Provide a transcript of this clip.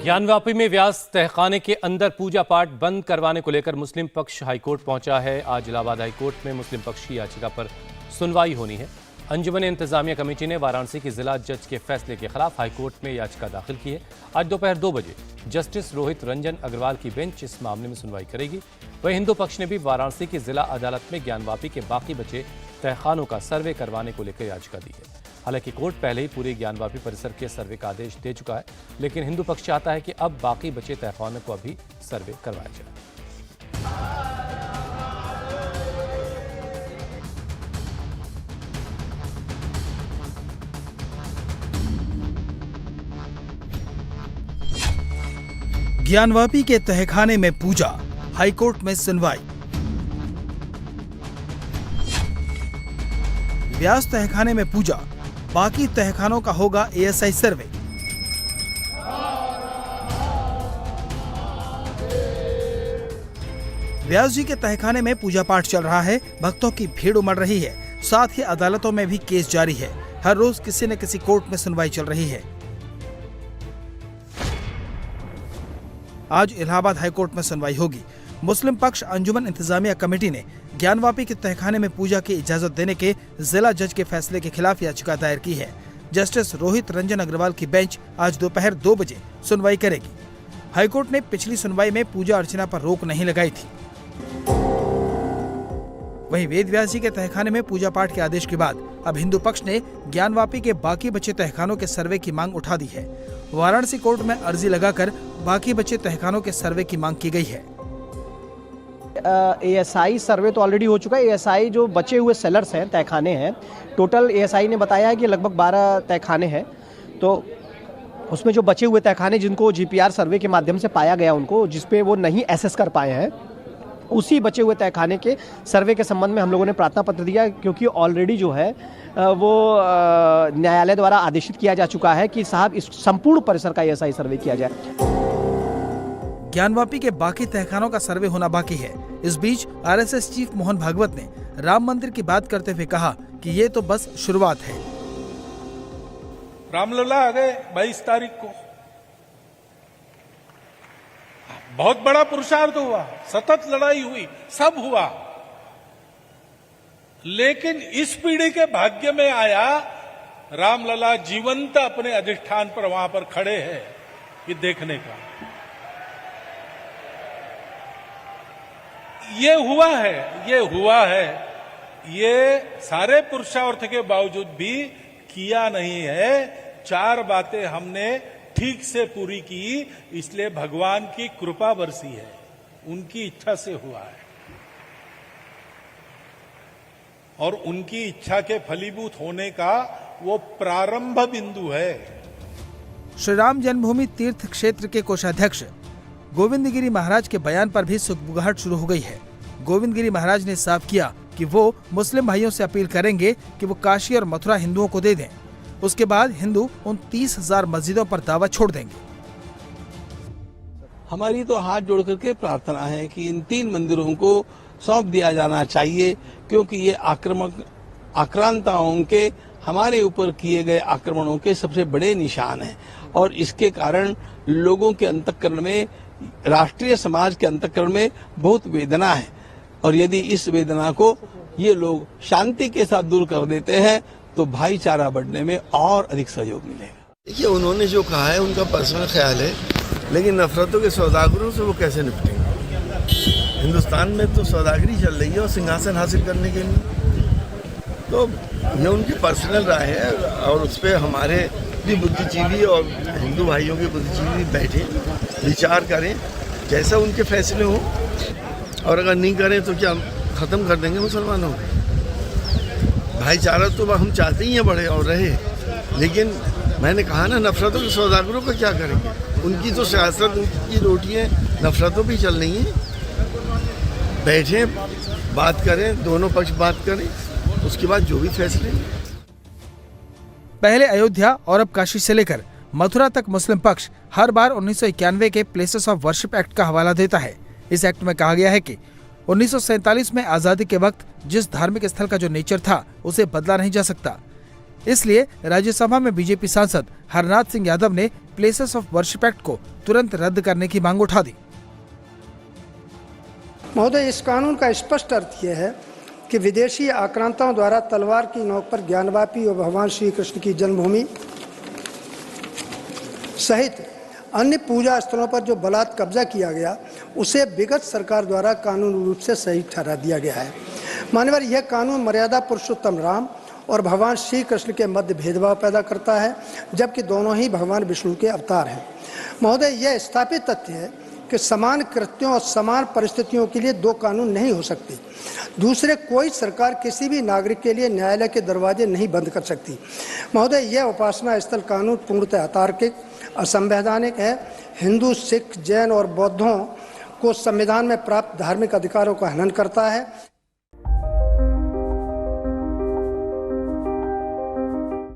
ज्ञानवापी में व्यास तहखाने के अंदर पूजा पाठ बंद करवाने को लेकर मुस्लिम पक्ष हाईकोर्ट पहुंचा है। आज इलाहाबाद हाईकोर्ट में मुस्लिम पक्ष की याचिका पर सुनवाई होनी है। अंजुमन इंतजामिया कमेटी ने वाराणसी के जिला जज के फैसले के खिलाफ हाईकोर्ट में याचिका दाखिल की है। आज दोपहर 2 बजे जस्टिस रोहित रंजन अग्रवाल की बेंच इस मामले में सुनवाई करेगी। वहीं हिंदू पक्ष ने भी वाराणसी की जिला अदालत में ज्ञानवापी के बाकी बचे तहखानों का सर्वे करवाने को लेकर याचिका दी है। हालांकि कोर्ट पहले ही पूरे ज्ञानवापी परिसर के सर्वे का आदेश दे चुका है, लेकिन हिंदू पक्ष चाहता है कि अब बाकी बचे तहखानों को अभी सर्वे करवाया जाए। ज्ञानवापी के तहखाने में पूजा, हाईकोर्ट में सुनवाई। व्यास तहखाने में पूजा, बाकी तहखानों का होगा एएसआई सर्वे। व्यास जी के तहखाने में पूजा पाठ चल रहा है, भक्तों की भीड़ उमड़ रही है। साथ ही अदालतों में भी केस जारी है। हर रोज किसी न किसी कोर्ट में सुनवाई चल रही है। आज इलाहाबाद हाईकोर्ट में सुनवाई होगी। मुस्लिम पक्ष अंजुमन इंतजामिया कमेटी ने ज्ञानवापी के तहखाने में पूजा की इजाजत देने के जिला जज के फैसले के खिलाफ याचिका दायर की है। जस्टिस रोहित रंजन अग्रवाल की बेंच आज दोपहर 2 बजे सुनवाई करेगी। हाईकोर्ट ने पिछली सुनवाई में पूजा अर्चना पर रोक नहीं लगाई थी। वहीं वेद व्यास जी के तहखाने में पूजा पाठ के आदेश के बाद अब हिंदू पक्ष ने ज्ञानवापी के बाकी बचे तहखानों के सर्वे की मांग उठा दी है। वाराणसी कोर्ट में अर्जी लगाकर बाकी बचे तहखानों के सर्वे की मांग की गई है। एएसआई सर्वे तो ऑलरेडी हो चुका है। एएसआई जो बचे हुए सेलर्स हैं, तहखाने हैं, टोटल एएसआई ने बताया है कि लगभग 12 तहखाने हैं। तो उसमें जो बचे हुए तहखाने जिनको जीपीआर सर्वे के माध्यम से पाया गया, उनको जिसपे वो नहीं एसेस कर पाए हैं, उसी बचे हुए तहखाने के सर्वे के संबंध में हम लोगों ने प्रार्थना पत्र दिया, क्योंकि ऑलरेडी जो है वो न्यायालय द्वारा आदेशित किया जा चुका है कि साहब इस संपूर्ण परिसर का एएसआई सर्वे किया जाए। ज्ञानवापी के बाकी तहखानों का सर्वे होना बाकी है। इस बीच आरएसएस चीफ मोहन भागवत ने राम मंदिर की बात करते हुए कहा कि ये तो बस शुरुआत है। रामलला आ गए 22 तारीख को, बहुत बड़ा पुरुषार्थ हुआ, सतत लड़ाई हुई, सब हुआ, लेकिन इस पीढ़ी के भाग्य में आया रामलला जीवंत अपने अधिष्ठान पर वहां पर खड़े हैं, ये देखने का। ये हुआ है, ये सारे पुरुषार्थ के बावजूद भी किया नहीं है। 4 बातें हमने ठीक से पूरी की, इसलिए भगवान की कृपा बरसी है, उनकी इच्छा से हुआ है और उनकी इच्छा के फलीभूत होने का वो प्रारंभ बिंदु है। श्री राम जन्मभूमि तीर्थ क्षेत्र के कोषाध्यक्ष गोविंद गिरी महाराज के बयान पर भी सुगबुगाहट शुरू हो गई है। गोविंद गिरी महाराज ने साफ किया कि वो मुस्लिम भाइयों से अपील करेंगे कि वो काशी और मथुरा हिंदुओं को दे दें। उसके बाद हिंदू उन 30,000 मस्जिदों पर दावा छोड़ देंगे। हमारी तो हाथ जोड़ करके प्रार्थना है कि इन 3 मंदिरों को सौंप दिया जाना चाहिए, क्योंकि ये आक्रांताओं के हमारे ऊपर किए गए आक्रमणों के सबसे बड़े निशान हैं और इसके कारण लोगों के अंतःकरण में, राष्ट्रीय समाज के अंतःकरण में बहुत वेदना है और यदि इस वेदना को ये लोग शांति के साथ दूर कर देते हैं तो भाईचारा बढ़ने में और अधिक सहयोग मिलेगा। देखिए, उन्होंने जो कहा है उनका पर्सनल ख्याल है, लेकिन नफरतों के सौदागरों से वो कैसे निपटेंगे? हिंदुस्तान में तो सौदागरी चल रही है और सिंहासन हासिल करने के लिए, तो ये उनकी पर्सनल राय है और उस पर हमारे भी बुद्धिजीवी और हिंदू भाइयों के बुद्धिजीवी बैठे विचार करें, जैसा उनके फैसले हो, और अगर नहीं करें तो क्या खत्म कर देंगे मुसलमानों को? भाईचारा तो हम चाहते ही हैं बढ़े और रहे, लेकिन मैंने कहा ना, नफरतों के सौदागरों का क्या करेंगे? उनकी तो सियासत, उनकी रोटियां नफरतों भी चल रही हैं। बैठे, बात करें, दोनों पक्ष बात करें, उसके बाद जो भी फैसले। पहले अयोध्या और अब काशी से लेकर मथुरा तक मुस्लिम पक्ष हर बार 1991 के प्लेसेस ऑफ वर्शिप एक्ट का हवाला देता है। इस एक्ट में कहा गया है कि 1947 में आजादी के वक्त जिस धार्मिक स्थल का जो नेचर था उसे बदला नहीं जा सकता। इसलिए राज्यसभा में बीजेपी सांसद हरनाथ सिंह यादव ने प्लेसेस ऑफ वर्शिप एक्ट को तुरंत रद्द करने की मांग उठा दी। महोदय, इस कानून का स्पष्ट अर्थ यह है कि विदेशी आक्रांताओं द्वारा तलवार की नोक पर ज्ञानवापी और भगवान श्री कृष्ण की जन्मभूमि सहित अन्य पूजा स्थलों पर जो बलात् कब्जा किया गया, उसे विगत सरकार द्वारा कानूनी रूप से सही ठहरा दिया गया है। मान्यवर, यह कानून मर्यादा पुरुषोत्तम राम और भगवान श्री कृष्ण के मध्य भेदभाव पैदा करता है, जबकि दोनों ही भगवान विष्णु के अवतार हैं। महोदय, यह स्थापित तथ्य है कि समान कृत्यों और समान परिस्थितियों के लिए दो कानून नहीं हो सकते। दूसरे, कोई सरकार किसी भी नागरिक के लिए न्यायालय के दरवाजे नहीं बंद कर सकती। महोदय, यह उपासना स्थल कानून पूर्णतः अतार्किक, असंवैधानिक है। हिंदू, सिख, जैन और बौद्धों को संविधान में प्राप्त धार्मिक अधिकारों का हनन करता है।